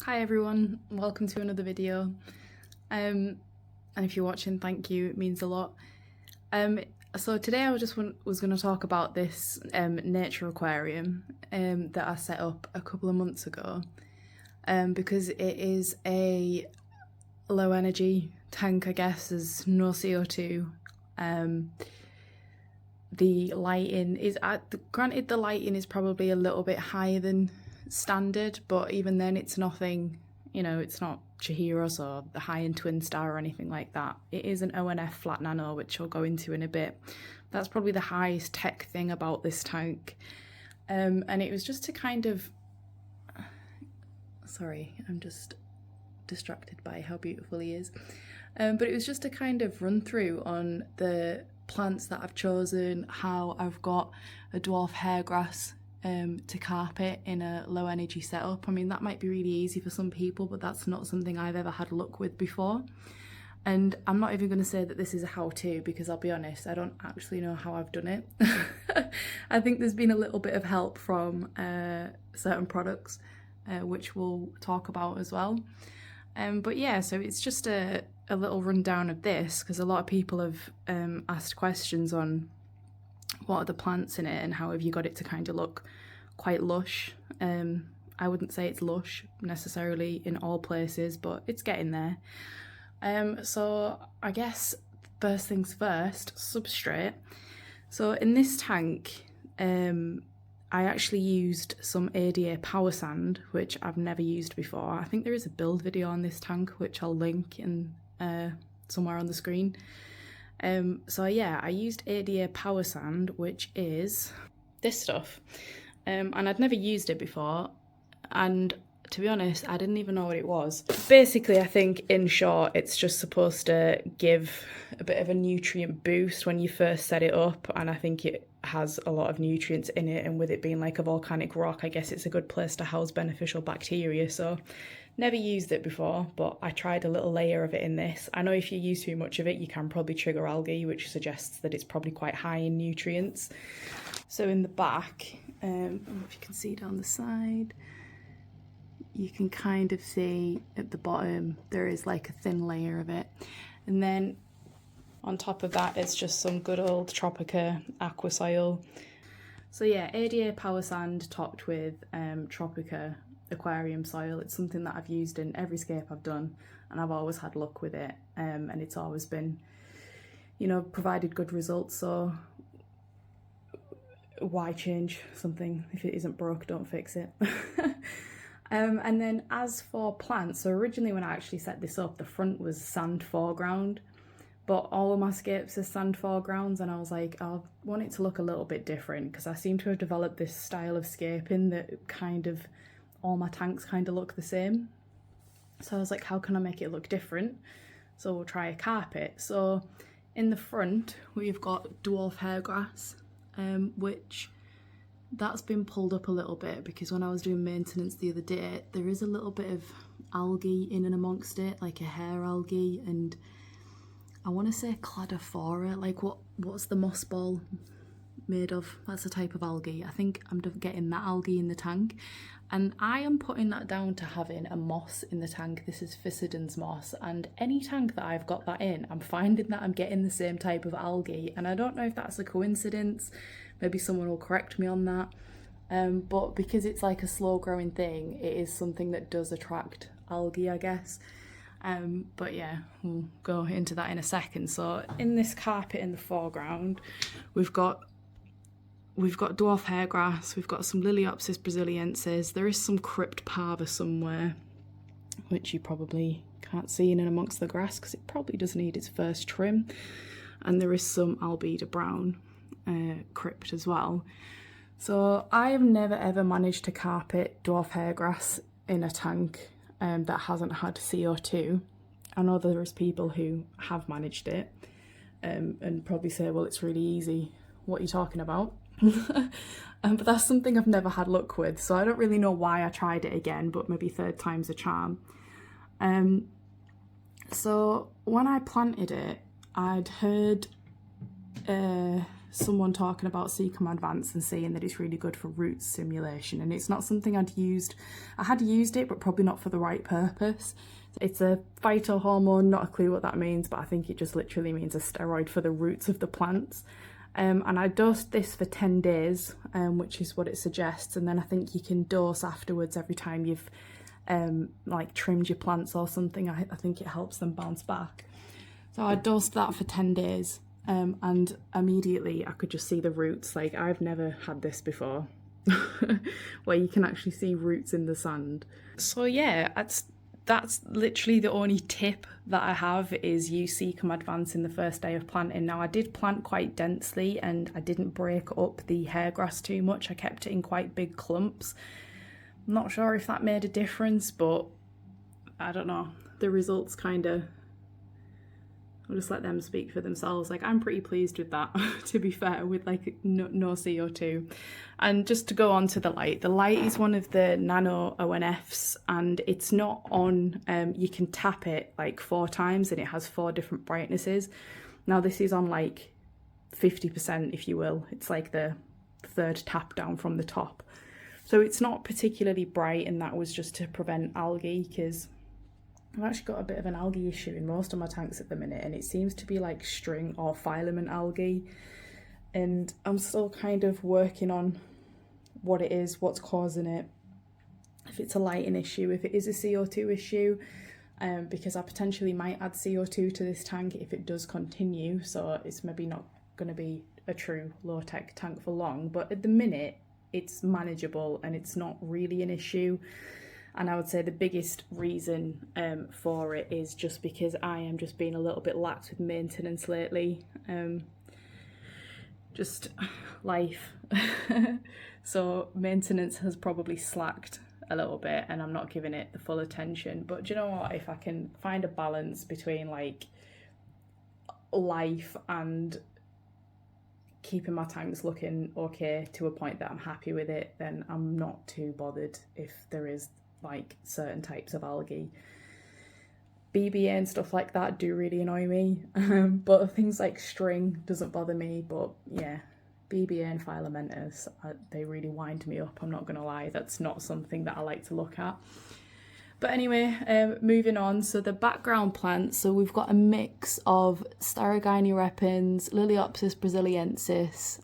Hi everyone, welcome to another video. And if you're watching, thank you, it means a lot. So today I was going to talk about this nature aquarium that I set up a couple of months ago because it is a low energy tank, I guess. There's no CO2. The lighting is, granted the lighting is probably a little bit higher than standard, but even then it's nothing, it's not Chihiros or the high-end Twin Star or anything like that. It is an ONF flat nano, which I'll go into in a bit. That's probably the highest tech thing about this tank. And it was just to kind of, sorry, I'm just distracted by how beautiful he is. But it was just to kind of run through on the plants that I've chosen, how I've got a dwarf hairgrass to carpet in a low energy setup. I mean, that might be really easy for some people, but that's not something I've ever had luck with before. And I'm not even going to say that this is a how-to, because I'll be honest, I don't actually know how I've done it. I think there's been a little bit of help from certain products, which we'll talk about as well. But yeah, so it's just a little rundown of this, because a lot of people have asked questions on what are the plants in it and how have you got it to kind of look quite lush. I wouldn't say it's lush necessarily in all places, but it's getting there. So I guess first things first, substrate. So in this tank, I actually used some ADA power sand, which I've never used before. I think there is a build video on this tank, which I'll link in somewhere on the screen. So yeah, I used ADA power sand, which is this stuff. And I'd never used it before, and to be honest, I didn't even know what it was. Basically, I think in short, it's just supposed to give a bit of a nutrient boost when you first set it up, and I think it has a lot of nutrients in it, and with it being like a volcanic rock, I guess it's a good place to house beneficial bacteria. So never used it before, but I tried a little layer of it in this. I know if you use too much of it, you can probably trigger algae, which suggests that it's probably quite high in nutrients. So in the back, I don't know if you can see down the side, you can kind of see at the bottom there is like a thin layer of it, and then on top of that it's just some good old Tropica aqua soil. So yeah, ADA power sand topped with Tropica aquarium soil. It's something that I've used in every scape I've done, and I've always had luck with it, and it's always been, provided good results. So why change something? If it isn't broke, don't fix it. And then as for plants, so originally when I actually set this up, the front was sand foreground, but all of my scapes are sand foregrounds, and I was like, I want it to look a little bit different, because I seem to have developed this style of scaping that kind of, all my tanks kind of look the same. So I was like, how can I make it look different? So we'll try a carpet. So in the front, we've got dwarf hairgrass, which that's been pulled up a little bit because when I was doing maintenance the other day, there is a little bit of algae in and amongst it, like a hair algae, and I want to say cladophora, like what's the moss ball made of? That's a type of algae. I think I'm getting that algae in the tank, and I am putting that down to having a moss in the tank. This is Physidans moss, and any tank that I've got that in, I'm finding that I'm getting the same type of algae, and I don't know if that's a coincidence. Maybe someone will correct me on that, but because it's like a slow growing thing, it is something that does attract algae, I guess. But yeah, we'll go into that in a second. So in this carpet in the foreground, we've got dwarf hairgrass, we've got some Liliopsis brasiliensis, there is some crypt parva somewhere, which you probably can't see in and amongst the grass because it probably does need its first trim, and there is some Albeda brown crypt as well. So I have never ever managed to carpet dwarf hairgrass in a tank that hasn't had CO2. I know there's people who have managed it and probably say, well, it's really easy, what are you talking about? But that's something I've never had luck with, so I don't really know why I tried it again, but maybe third time's a charm. So when I planted it, I'd heard someone talking about Seachem Advance and saying that it's really good for root stimulation, and it's not something I'd used. I had used it, but probably not for the right purpose. It's a phytohormone, not a clue what that means, but I think it just literally means a steroid for the roots of the plants. And I dosed this for 10 days, which is what it suggests, and then I think you can dose afterwards every time you've like trimmed your plants or something. I think it helps them bounce back. So I dosed that for 10 days. And immediately I could just see the roots. Like, I've never had this before where you can actually see roots in the sand. So yeah, that's literally the only tip that I have, is use Seachem Advance in the first day of planting. Now, I did plant quite densely and I didn't break up the hairgrass too much. I kept it in quite big clumps. I'm not sure if that made a difference, but I don't know. The results kind of, I'll just let them speak for themselves. Like, I'm pretty pleased with that, to be fair, with like no CO2. And just to go on to the light is one of the nano ONFs, and it's not on, you can tap it like 4 times and it has 4 different brightnesses. Now this is on like 50%, if you will. It's like the 3rd tap down from the top. So it's not particularly bright, and that was just to prevent algae, because I've actually got a bit of an algae issue in most of my tanks at the minute, and it seems to be like string or filament algae, and I'm still kind of working on what it is, what's causing it, if it's a lighting issue, if it is a CO2 issue, because I potentially might add CO2 to this tank if it does continue, so it's maybe not going to be a true low-tech tank for long, but at the minute it's manageable and it's not really an issue. And I would say the biggest reason for it is just because I am just being a little bit lax with maintenance lately. Just life. So maintenance has probably slacked a little bit and I'm not giving it the full attention. But do you know what? If I can find a balance between like life and keeping my tanks looking okay to a point that I'm happy with it, then I'm not too bothered if there is like certain types of algae. BBA and stuff like that do really annoy me, but things like string doesn't bother me. But yeah, BBA and filamentous, they really wind me up, I'm not gonna lie. That's not something that I like to look at. But anyway, moving on. So the background plants, so we've got a mix of Styrogyne repens, Liliopsis brasiliensis,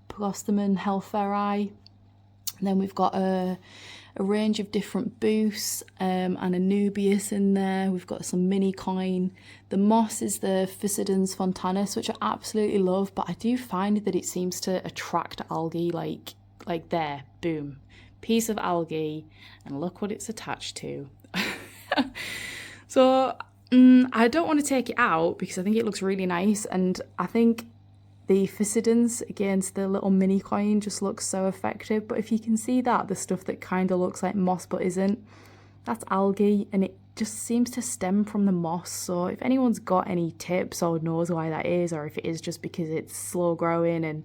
Pogostemon helferi, and then we've got a range of different boosts and a Nubius in there. We've got some mini coin. The moss is the Physidens fontanus, which I absolutely love, but I do find that it seems to attract algae, like there, boom, piece of algae, and look what it's attached to. So I don't want to take it out because I think it looks really nice, and I think the Physidens against the little mini coin just looks so effective. But if you can see that, the stuff that kind of looks like moss but isn't, that's algae, and it just seems to stem from the moss. So if anyone's got any tips or knows why that is, or if it is just because it's slow growing and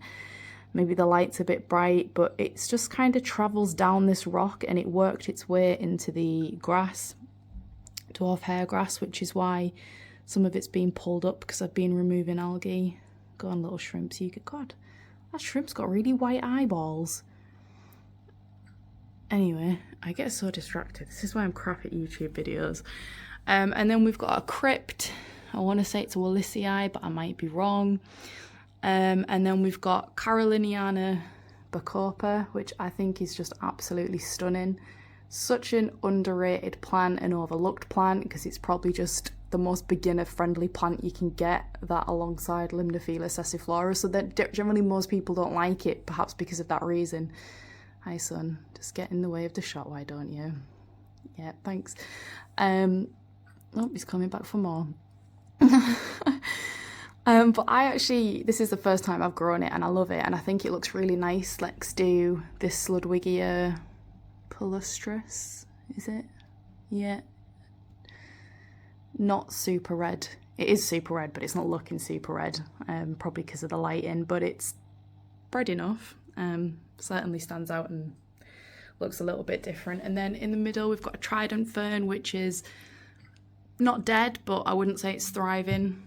maybe the light's a bit bright, but it's just kind of travels down this rock and it worked its way into the grass, dwarf hair grass, which is why some of it's been pulled up, because I've been removing algae. Go on, little shrimps, you get, God, that shrimp's got really white eyeballs. Anyway, I get so distracted. This is why I'm crap at YouTube videos. And then we've got a crypt. I want to say it's a Wallisii, but I might be wrong. And then we've got Caroliniana bacopa, which I think is just absolutely stunning. Such an underrated plant and overlooked plant, because it's probably just the most beginner friendly plant you can get, that alongside Limnophila sessiflora, so that generally most people don't like it, perhaps because of that reason. Hi son, just get in the way of the shot, why don't you? Yeah, thanks. Oh, he's coming back for more. But this is the first time I've grown it and I love it and I think it looks really nice. Let's do this Ludwigia palustris, is it? Yeah. Not super red. It is super red, but it's not looking super red, probably because of the lighting, but it's red enough. Certainly stands out and looks a little bit different. And then in the middle we've got a trident fern, which is not dead, but I wouldn't say it's thriving.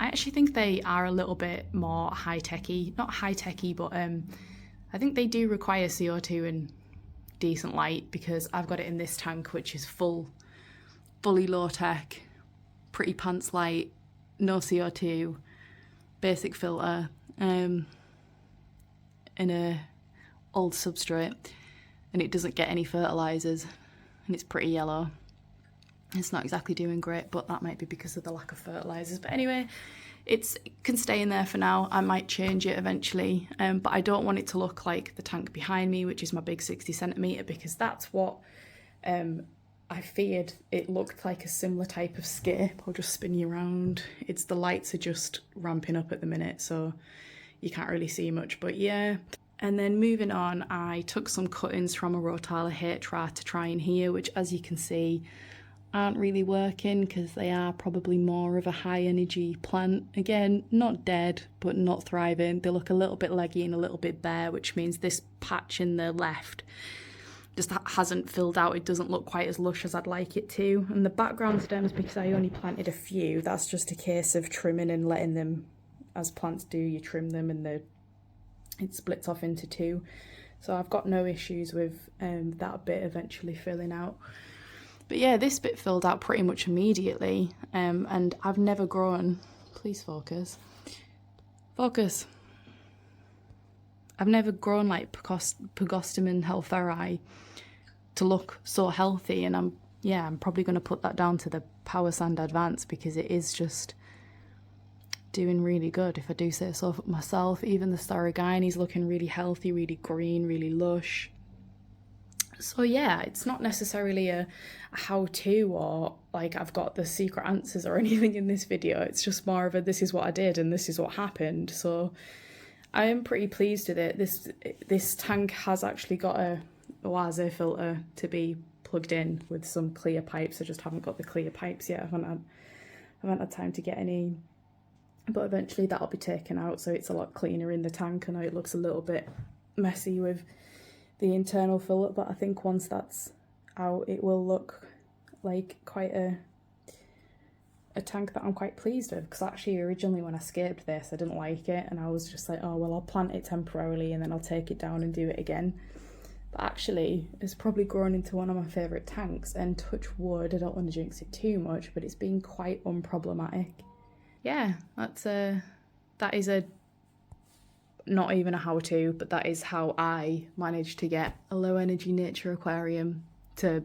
I actually think they are a little bit more high-techy. Not high-techy, but I think they do require CO2 and decent light, because I've got it in this tank, which is fully low-tech, pretty pants light, no CO2, basic filter, in a old substrate, and it doesn't get any fertilizers, and it's pretty yellow. It's not exactly doing great, but that might be because of the lack of fertilizers. But anyway, it can stay in there for now. I might change it eventually, but I don't want it to look like the tank behind me, which is my big 60 centimetre, because that's what I feared. It looked like a similar type of skip. I'll just spin you around. It's the lights are just ramping up at the minute, so you can't really see much, but yeah. And then moving on, I took some cuttings from a Rotala HR to try in here, which, as you can see, aren't really working because they are probably more of a high energy plant. Again, not dead, but not thriving. They look a little bit leggy and a little bit bare, which means this patch in the left just hasn't filled out. It doesn't look quite as lush as I'd like it to. And the background stems, because I only planted a few, that's just a case of trimming and letting them, as plants do, you trim them and it splits off into two. So I've got no issues with that bit eventually filling out. But yeah, this bit filled out pretty much immediately, and I've never grown, please focus, I've never grown like Pagostemon helferi to look so healthy, and I'm probably going to put that down to the Power Sand Advance, because it is just doing really good, if I do say so myself. Even the Storigaine's looking really healthy, really green, really lush. So yeah, it's not necessarily a how-to or like I've got the secret answers or anything in this video. It's just more of a this is what I did and this is what happened. So I am pretty pleased with it. This tank has actually got a Oase filter to be plugged in with some clear pipes. I just haven't got the clear pipes yet. I haven't had time to get any, but eventually that'll be taken out, so it's a lot cleaner in the tank. I know it looks a little bit messy with the internal filter, but I think once that's out it will look like quite a tank that I'm quite pleased with, because actually originally when I scaped this I didn't like it, and I was just like, oh well, I'll plant it temporarily and then I'll take it down and do it again. But actually it's probably grown into one of my favourite tanks, and touch wood, I don't want to jinx it too much, but it's been quite unproblematic. Yeah, that is not even a how-to, but that is how I managed to get a low energy nature aquarium to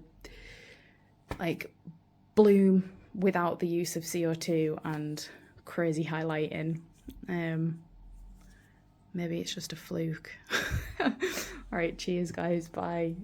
like bloom without the use of CO2 and crazy high lighting. Maybe it's just a fluke. All right, cheers guys, bye.